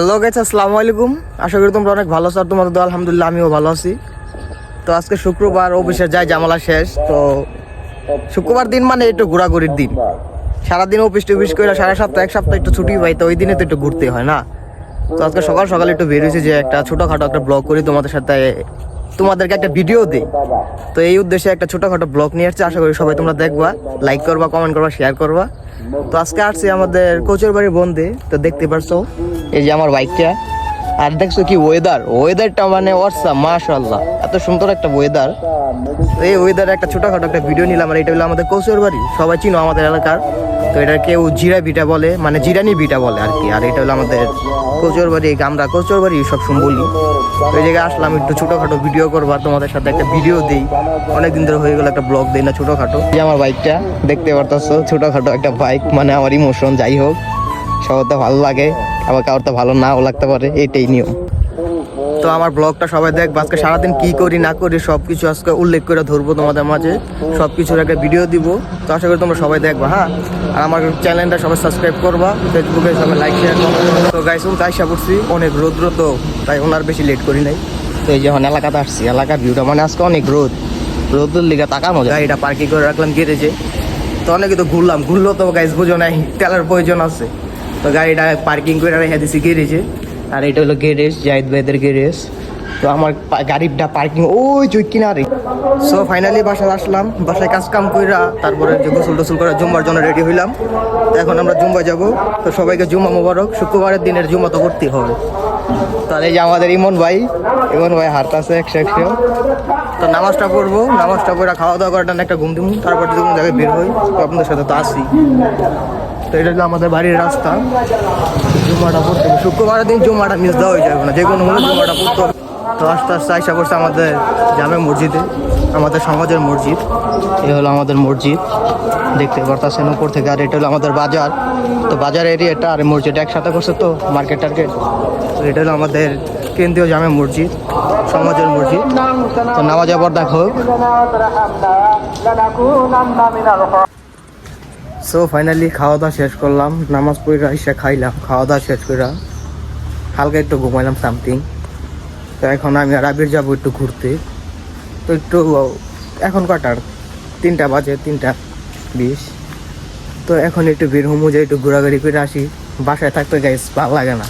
Hello guys, আসসালামু আলাইকুম। আশা করি তোমরা অনেক ভালো আছো। আর তোমাদের তো আলহামদুলিল্লাহ আমিও ভালো আছি। তো আজকে শুক্রবার, অফিসে যাই, জামালা শেষ। তো শুক্রবার দিন মানে একটু ঘোরাঘুরির দিন। সারাদিন অফিস টফিস করে সারা সপ্তাহ এক সপ্তাহ একটু ছুটি পাই, তো ওই দিনে তো একটু ঘুরতে হয় না। তো আজকে সকাল সকাল একটু বের হয়েছি যে একটা ছোটোখাটো একটা ব্লগ করি, তোমাদের সাথে তোমাদেরকে একটা ভিডিও দিই। তো এই উদ্দেশ্যে একটা ছোটোখাটো ব্লগ নিয়ে আসছি। আশা করি সবাই তোমরা দেখবা, লাইক করবা, কমেন্ট করবা, শেয়ার করবা। তো আজকে আসছি আমাদের কোচের বাড়ির বন্ধে। তো দেখতে পারছো এই যে আমার বাইকটা, আর দেখছো কি ওয়েদারটা মানে অসাম, মাশাআল্লাহ, এত সুন্দর একটা ওয়েদার। তো এই ওয়েদারে একটা ছোটখাটো একটা ভিডিও নিলাম। আর এটা হলো আমাদের কোচের বাড়ি, সবাই চিনো আমাদের এলাকার। তো এটা কেউ জিরা ভিটা বলে, মানে জিরানি ভিটা বলে আর কি। আর এটা হলো আমাদের কোচের বাড়ি, আমরা কোচের বাড়ি সবসময় বলি। তো এই জায়গায় আসলাম একটু ছোটখাটো ভিডিও করবো, আর তোমাদের সাথে একটা ভিডিও দিই। অনেকদিন ধরে হয়ে গেল একটা ব্লগ দিই না ছোটখাটো। এই যে আমার বাইকটা দেখতে পারতেছো, ছোটখাটো একটা বাইক, মানে আমার ইমোশন। যাই হোক, সবার তো ভালো লাগে, আবার কারোর তো ভালো নাও লাগতে পারে, এটাই নিয়ম। তো আমার ব্লগটা সবাই দেখবো। আজকে সারাদিন কি করি না করি সবকিছু আজকে উল্লেখ করে ধরবো তোমাদের মাঝে, সবকিছুর একটা ভিডিও দিব। তো আশা করি তোমরা সবাই দেখবা, হ্যাঁ। আর আমার চ্যানেলটা সবাই সাবস্ক্রাইব করবা, ফেসবুকে সবাই লাইক শেয়ার করবা। তো গাইস, আশা করছি অনেক রৌদ্র, তো তাই ওনার বেশি লেট করি নাই। তো এই যখন এলাকাতে আসছি, এলাকার ভিউটা মানে আজকে অনেক রোদের লিগে তাকানো যায়। এটা পার্কিং করে রাখলাম গ্যারেজে। তো অনেকে তো ঘুরলো তো গাইস বুঝো নাই, তেলের প্রয়োজন আছে। তো গাড়িটা পার্কিং করে রেখে দিছি গ্যারেজে। আর এটা হলো গ্যারেজ, জাহিদ ভাইদের গ্যারেজ। তো আমার গাড়িটা পার্কিং ওই যে কিনারে। সো ফাইনালি বাসায় আসলাম, বাসায় কাজ কাম কইরা তারপরে যে গোসল টোসল করে জুম্মার জন্য রেডি হইলাম। তো এখন আমরা জুম্মা যাব। তো সবাইকে জুম্মা মোবারক। শুক্রবারের দিনের জুম্মা তো করতেই হবে। তাহলে এই যে আমাদের ইমন ভাই হাঁটতেছে 100। তো নামাজটা পড়বো, নামাজটা পড়া খাওয়া দাওয়া করার একটা ঘুম দিমু, তারপর যদি কোনো জায়গায় বের হই তো আপনাদের সাথে তো আসি। তো এটা হলো আমাদের বাড়ির রাস্তা। জুম্মাটা পড়তে হবে, শুক্রবারের দিন জুম্মাটা মিস দেওয়া হয়ে যাবে না, যে কোনো মনে জুম্মাটা পড়তে হবে। তো আস্তে আস্তে আশা করছে আমাদের জামে মসজিদে, আমাদের সমাজের মসজিদ। এ হলো আমাদের মসজিদ, দেখতে পারতেছেন উপর থেকে। আর এটা হলো আমাদের বাজার। তো বাজার এরিয়াটা আর মসজিদ একসাথে করছে, তো মার্কেট টার্গেট। তো এটা হলো আমাদের কেন্দ্রীয় জামে মসজিদ, সমাজের মসজিদ। তো নামাজ আবার দেখো। সো ফাইনালি খাওয়া দাওয়া শেষ করলাম, নামাজ পড়ে এসে খাইলাম, খাওয়া দাওয়া শেষ করে হালকা একটু ঘুমাইলাম সামথিং। তো এখন আমি আর আবির যাবো একটু ঘুরতে। তো একটু এখন কটার 3টা বাজে, 3:20। তো এখন একটু বের হমু, যে একটু ঘোরাঘুরি করে আসি। বাসায় থাকতে গাইস ভালো লাগে না,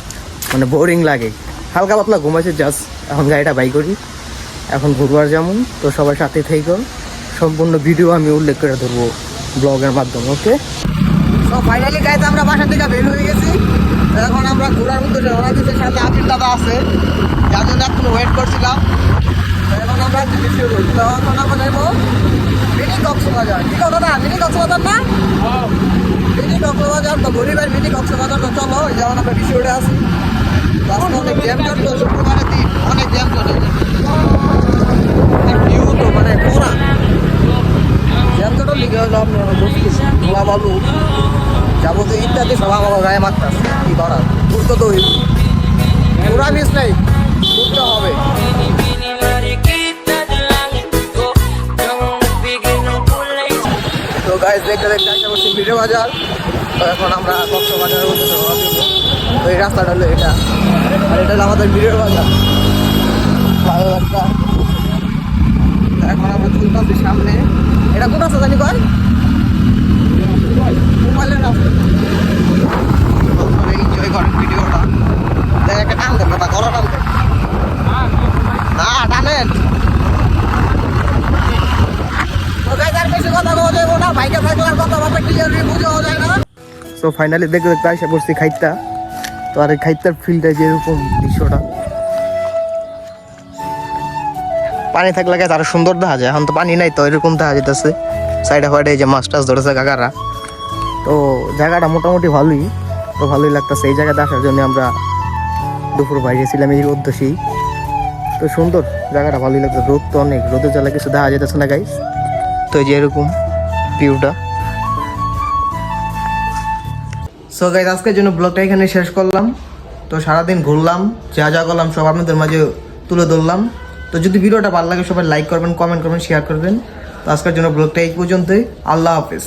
মানে বোরিং লাগে। হালকা পাতলা ঘুমাইছে জাস্ট, এখন গাড়িটা বাই করি, এখন ঘুরবার যেমন। তো সবার সাথে থেকে সম্পূর্ণ ভিডিও আমি উল্লেখ করে ধরবো ব্লগের মাধ্যমে, ওকে। তো ফাইনালি গাইস আমরা বাসা থেকে বের হয়ে গেছি। এখন আমরা ঘোরার উদ্দেশ্যে রওনা দিচ্ছি, সাথে আবির দাদা আছে, যার জন্য এখন ওয়েট করছিলাম। এখন আমরা এখন আমরা যাবো মিনি কক্সবাজার। ঠিক আছে না, মিনি কক্সবাজার না, মিনি কক্সবাজার। তো গরিবের মিনি কক্সবাজার। তো চলো, যেমন আমরা বেশি উঠে আসি। আজকে অনেক জ্যাম চলতো, শুক্রবারের দিন অনেক জ্যাম চলে। ভিউ তো মানে পুরা জ্যাম চটার লিগে হলো আপনার বুঝতেছি, ধোয়া বালু যাবতীয় ইত্যাদি সব আমার গায়ে মারতেছে। কি করার, ঘুরতে তো পুরা মিস নেই, ঘুরতে হবে। তো গাইস দেখতে দেখতে আসা করছি ভিডিও বাজার। তো এখন আমরা কক্সবাজারের উদ্দেশ্যে রওনা দিব। তো এই রাস্তাটা হলো এটা, আর এটা হলো আমাদের ভিডিও বাজার, ভালো রাস্তা। এখন আমরা চলতেছি সামনে। এটা কোন রাস্তা জানি কয়, মোবাইলের রাস্তা। এনজয় করেন ভিডিওটা, দেখ একটা টান দেন, কথা গলা টান দেন না, টানেন। সো ফাইনালি দেখতে দেখতে আসা পড়ছি খাইতা। তো আর এই খাইতার ফিল্ডে যেরকম দৃশ্যটা, পানি থাকলে গাছ আরো সুন্দর দেখা যায়। এখন তো পানি নাই, তো এরকম দেখা যেতেছে সাইডে ফাইডে যে মাছ টাছ ধরেছে কাকারা। তো জায়গাটা মোটামুটি ভালোই, তো ভালোই লাগতেছে। এই জায়গাতে আসার জন্য আমরা দুপুর বাইরে ছিলাম এই উদ্দেশ্যেই। তো সুন্দর জায়গাটা, ভালোই লাগছে। রোদ তো অনেক, রোদের জ্বালা কিছু দেখা যেতেছে না গাইস। তো এই যে এরকম ভিউটা। সো গাইস, আজকের জন্য ব্লগটা এখানে শেষ করলাম। তো সারাদিন ঘুরলাম, যা যা করলাম সব আপনাদের মাঝে তুলে ধরলাম। তো যদি ভিডিওটা ভালো লাগে সবাই লাইক করবেন, কমেন্ট করবেন, শেয়ার করবেন। তো আজকের জন্য ব্লগটা এই পর্যন্তই। আল্লাহ হাফেজ।